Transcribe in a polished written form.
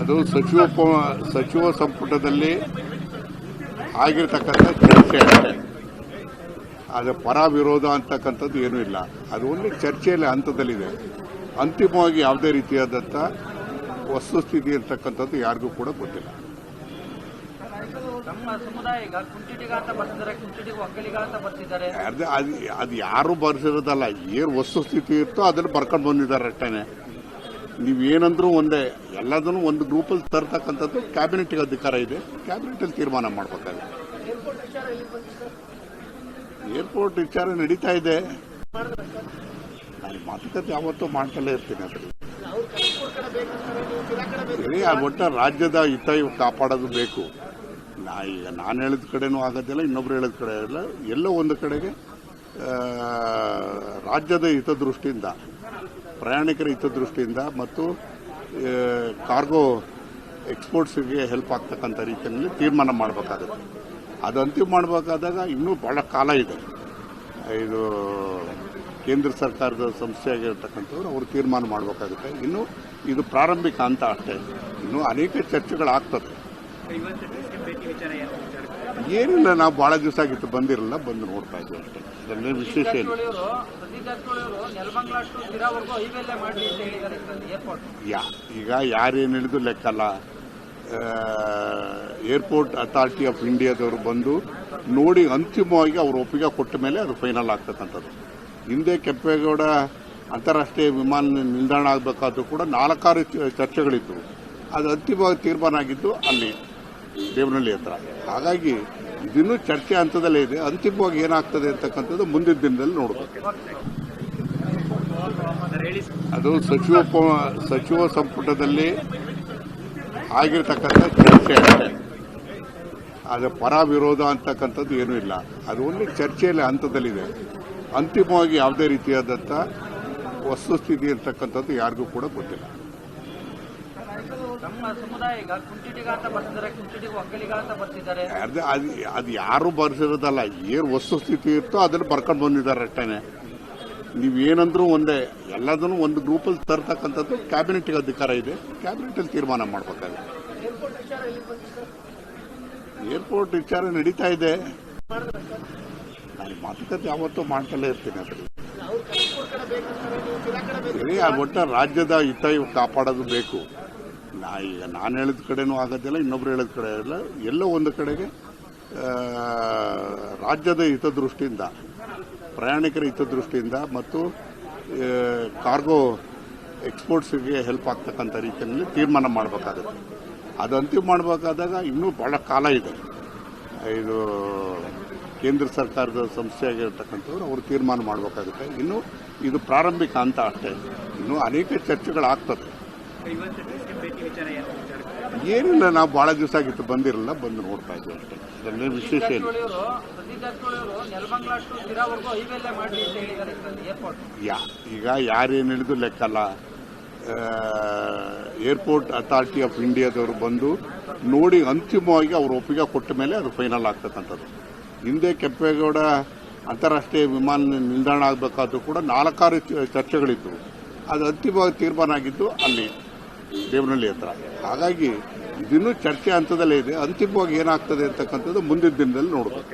ಅದು ಸಚಿವ ಸಂಪುಟದಲ್ಲಿ ಆಗಿರ್ತಕ್ಕಂಥ ಚರ್ಚೆ ಅಷ್ಟೇ. ಅದು ಪರ ವಿರೋಧ ಅಂತಕ್ಕಂಥದ್ದು ಏನೂ ಇಲ್ಲ. ಅದು ಒಂದು ಚರ್ಚೆಯಲ್ಲಿ ಹಂತದಲ್ಲಿದೆ. ಅಂತಿಮವಾಗಿ ಯಾವುದೇ ರೀತಿಯಾದಂಥ ವಸ್ತುಸ್ಥಿತಿ ಇರ್ತಕ್ಕಂಥದ್ದು ಯಾರಿಗೂ ಕೂಡ ಗೊತ್ತಿಲ್ಲ. ಅದು ಯಾರು ಬರ್ಸಿರೋದಲ್ಲ, ಏನು ವಸ್ತುಸ್ಥಿತಿ ಇರ್ತೋ ಅದನ್ನು ಬರ್ಕೊಂಡು ಬಂದಿದ್ದಾರೆ ಅಷ್ಟೇನೆ. ನೀವೇನಂದ್ರೂ ಒಂದೇ, ಎಲ್ಲದನ್ನು ಒಂದು ಗ್ರೂಪಲ್ಲಿ ತರ್ತಕ್ಕಂಥದ್ದು ಕ್ಯಾಬಿನೆಟ್ಗೆ ಅಧಿಕಾರ ಇದೆ, ಕ್ಯಾಬಿನೆಟಲ್ಲಿ ತೀರ್ಮಾನ ಮಾಡಬೇಕಾಗುತ್ತೆ. ಏರ್ಪೋರ್ಟ್ ವಿಚಾರ ನಡೀತಾ ಇದೆ. ನಾನು ಮಾತುಕತೆ ಯಾವತ್ತೂ ಮಾಡ್ತಲೇ ಇರ್ತೀನಿ. ಅದರಲ್ಲಿ ಒಟ್ಟ ರಾಜ್ಯದ ಹಿತ ಕಾಪಾಡೋದು ಬೇಕು. ಈಗ ನಾನು ಹೇಳಿದ ಕಡೆನೂ ಆಗೋದಿಲ್ಲ, ಇನ್ನೊಬ್ರು ಹೇಳಿದ ಕಡೆ ಇಲ್ಲ. ಎಲ್ಲೋ ಒಂದು ಕಡೆಗೆ ರಾಜ್ಯದ ಹಿತದೃಷ್ಟಿಯಿಂದ, ಪ್ರಯಾಣಿಕರ ಹಿತದೃಷ್ಟಿಯಿಂದ ಮತ್ತು ಕಾರ್ಗೋ ಎಕ್ಸ್ಪೋರ್ಟ್ಸ್ಗೆ ಹೆಲ್ಪ್ ಆಗ್ತಕ್ಕಂಥ ರೀತಿಯಲ್ಲಿ ತೀರ್ಮಾನ ಮಾಡಬೇಕಾಗುತ್ತೆ. ಅದು ಅಂತಿಮ ಮಾಡಬೇಕಾದಾಗ ಇನ್ನೂ ಬಹಳ ಕಾಲ ಇದೆ. ಇದು ಕೇಂದ್ರ ಸರ್ಕಾರದ ಸಂಸ್ಥೆಯಾಗಿರ್ತಕ್ಕಂಥವ್ರು ಅವರು ತೀರ್ಮಾನ ಮಾಡಬೇಕಾಗುತ್ತೆ. ಇನ್ನು ಇದು ಪ್ರಾರಂಭಿಕ ಹಂತ ಅಷ್ಟೇ. ಇನ್ನೂ ಅನೇಕ ಚರ್ಚೆಗಳಾಗ್ತದೆ. ಏನಿಲ್ಲ, ನಾವು ಬಹಳ ದಿವಸ ಆಗಿತ್ತು ಬಂದಿರಲಿಲ್ಲ, ಬಂದು ನೋಡ್ತಾ ಇದ್ದೀವಿ ಅಷ್ಟೇ. ಅದರಲ್ಲಿ ವಿಶೇಷ ಏನು. ಈಗ ಯಾರೇನು ಹೇಳಿದ್ರು ಲೆಕ್ಕಲ್ಲ. ಏರ್ಪೋರ್ಟ್ ಅಥಾರಿಟಿ ಆಫ್ ಇಂಡಿಯಾದವರು ಬಂದು ನೋಡಿ ಅಂತಿಮವಾಗಿ ಅವರು ಒಪ್ಪಿಗೆ ಕೊಟ್ಟ ಮೇಲೆ ಅದು ಫೈನಲ್ ಆಗ್ತಕ್ಕಂಥದ್ದು. ಹಿಂದೆ ಕೆಂಪೇಗೌಡ ಅಂತಾರಾಷ್ಟ್ರೀಯ ವಿಮಾನ ನಿಲ್ದಾಣ ಆಗಬೇಕಾದ್ರೂ ಕೂಡ 4-6 ಚರ್ಚೆಗಳಿತ್ತು. ಅದು ಅಂತಿಮವಾಗಿ ತೀರ್ಮಾನ ಆಗಿದ್ದು ಅಲ್ಲಿ ದೇವನಹಳ್ಳಿ ಹತ್ರ. ಹಾಗಾಗಿ ಇದನ್ನು ಚರ್ಚೆ ಹಂತದಲ್ಲೇ ಇದೆ. ಅಂತಿಮವಾಗಿ ಏನಾಗ್ತದೆ ಅಂತಕ್ಕಂಥದ್ದು ಮುಂದಿನ ದಿನದಲ್ಲಿ ನೋಡಬೇಕು. ಅದು ಸಚಿವ ಸಂಪುಟದಲ್ಲಿ ಆಗಿರ್ತಕ್ಕಂಥ ಚರ್ಚೆ ಅಷ್ಟೇ. ಅದು ಪರ ವಿರೋಧ ಅಂತಕ್ಕಂಥದ್ದು ಏನೂ ಇಲ್ಲ. ಅದು ಒಂದು ಚರ್ಚೆಯಲ್ಲಿ ಹಂತದಲ್ಲಿದೆ. ಅಂತಿಮವಾಗಿ ಯಾವುದೇ ರೀತಿಯಾದಂಥ ವಸ್ತುಸ್ಥಿತಿ ಇರ್ತಕ್ಕಂಥದ್ದು ಯಾರಿಗೂ ಕೂಡ ಗೊತ್ತಿಲ್ಲ. ಅದು ಯಾರು ಬರ್ಸಿರೋದಲ್ಲ, ಏನು ವಸ್ತುಸ್ಥಿತಿ ಇರ್ತೋ ಅದನ್ನು ಬರ್ಕೊಂಡು ಬಂದಿದ್ದಾರೆ ಅಷ್ಟೇನೆ. ನೀವೇನಂದ್ರೂ ಒಂದೇ, ಎಲ್ಲದನ್ನು ಒಂದು ಗ್ರೂಪಲ್ಲಿ ತರ್ತಕ್ಕಂಥದ್ದು ಕ್ಯಾಬಿನೆಟ್ಗೆ ಅಧಿಕಾರ ಇದೆ, ಕ್ಯಾಬಿನೆಟಲ್ಲಿ ತೀರ್ಮಾನ ಮಾಡಬೇಕಾಗುತ್ತೆ. ಏರ್ಪೋರ್ಟ್ ವಿಚಾರ ನಡೀತಾ ಇದೆ. ನಾನು ಮಾತುಕತೆ ಯಾವತ್ತೂ ಮಾಡ್ತಲೇ ಇರ್ತೀನಿ. ಅದರಲ್ಲಿ ಒಟ್ಟ ರಾಜ್ಯದ ಹಿತ ಕಾಪಾಡೋದು ಬೇಕು. ಈಗ ನಾನು ಹೇಳಿದ ಕಡೆನೂ ಆಗೋದಿಲ್ಲ, ಇನ್ನೊಬ್ರು ಹೇಳಿದ ಕಡೆ ಇಲ್ಲ. ಎಲ್ಲೋ ಒಂದು ಕಡೆಗೆ ರಾಜ್ಯದ ಹಿತದೃಷ್ಟಿಯಿಂದ, ಪ್ರಯಾಣಿಕರ ಹಿತದೃಷ್ಟಿಯಿಂದ ಮತ್ತು ಕಾರ್ಗೋ ಎಕ್ಸ್ಪೋರ್ಟ್ಸ್ಗೆ ಹೆಲ್ಪ್ ಆಗ್ತಕ್ಕಂಥ ರೀತಿಯಲ್ಲಿ ತೀರ್ಮಾನ ಮಾಡಬೇಕಾಗುತ್ತೆ. ಅದು ಅಂತಿಮ ಮಾಡಬೇಕಾದಾಗ ಇನ್ನೂ ಬಹಳ ಕಾಲ ಇದೆ. ಇದು ಕೇಂದ್ರ ಸರ್ಕಾರದ ಸಂಸ್ಥೆಯಾಗಿರ್ತಕ್ಕಂಥವ್ರು ಅವರು ತೀರ್ಮಾನ ಮಾಡಬೇಕಾಗುತ್ತೆ. ಇನ್ನು ಇದು ಪ್ರಾರಂಭಿಕ ಹಂತ ಅಷ್ಟೇ. ಇನ್ನೂ ಅನೇಕ ಚರ್ಚೆಗಳಾಗ್ತದೆ. ಏನಿಲ್ಲ, ನಾವು ಬಹಳ ದಿವಸ ಆಗಿತ್ತು ಬಂದಿರಲಿಲ್ಲ, ಬಂದು ನೋಡ್ತಾ ಇದ್ದೀವಿ ಅಷ್ಟೇ. ಅದರಲ್ಲಿ ವಿಶೇಷ ಏನು. ಈಗ ಯಾರೇನು ಹೇಳಿದ್ರು ಲೆಕ್ಕಲ್ಲ. ಏರ್ಪೋರ್ಟ್ ಅಥಾರಿಟಿ ಆಫ್ ಇಂಡಿಯಾದವರು ಬಂದು ನೋಡಿ ಅಂತಿಮವಾಗಿ ಅವರು ಒಪ್ಪಿಗೆ ಕೊಟ್ಟ ಮೇಲೆ ಅದು ಫೈನಲ್ ಆಗ್ತಕ್ಕಂಥದ್ದು. ಹಿಂದೆ ಕೆಂಪೇಗೌಡ ಅಂತಾರಾಷ್ಟ್ರೀಯ ವಿಮಾನ ನಿಲ್ದಾಣ ಆಗಬೇಕಾದ್ರೂ ಕೂಡ 4-6 ಚರ್ಚೆಗಳಿತ್ತು. ಅದು ಅಂತಿಮವಾಗಿ ತೀರ್ಮಾನ ಆಗಿದ್ದು ಅಲ್ಲಿ ದೇವನಹಳ್ಳಿ ಹತ್ರ. ಹಾಗಾಗಿ ಇದನ್ನು ಚರ್ಚೆ ಹಂತದಲ್ಲೇ ಇದೆ. ಅಂತಿಮವಾಗಿ ಏನಾಗ್ತದೆ ಅಂತಕ್ಕಂಥದ್ದು ಮುಂದಿನ ದಿನದಲ್ಲಿ ನೋಡಬೇಕು.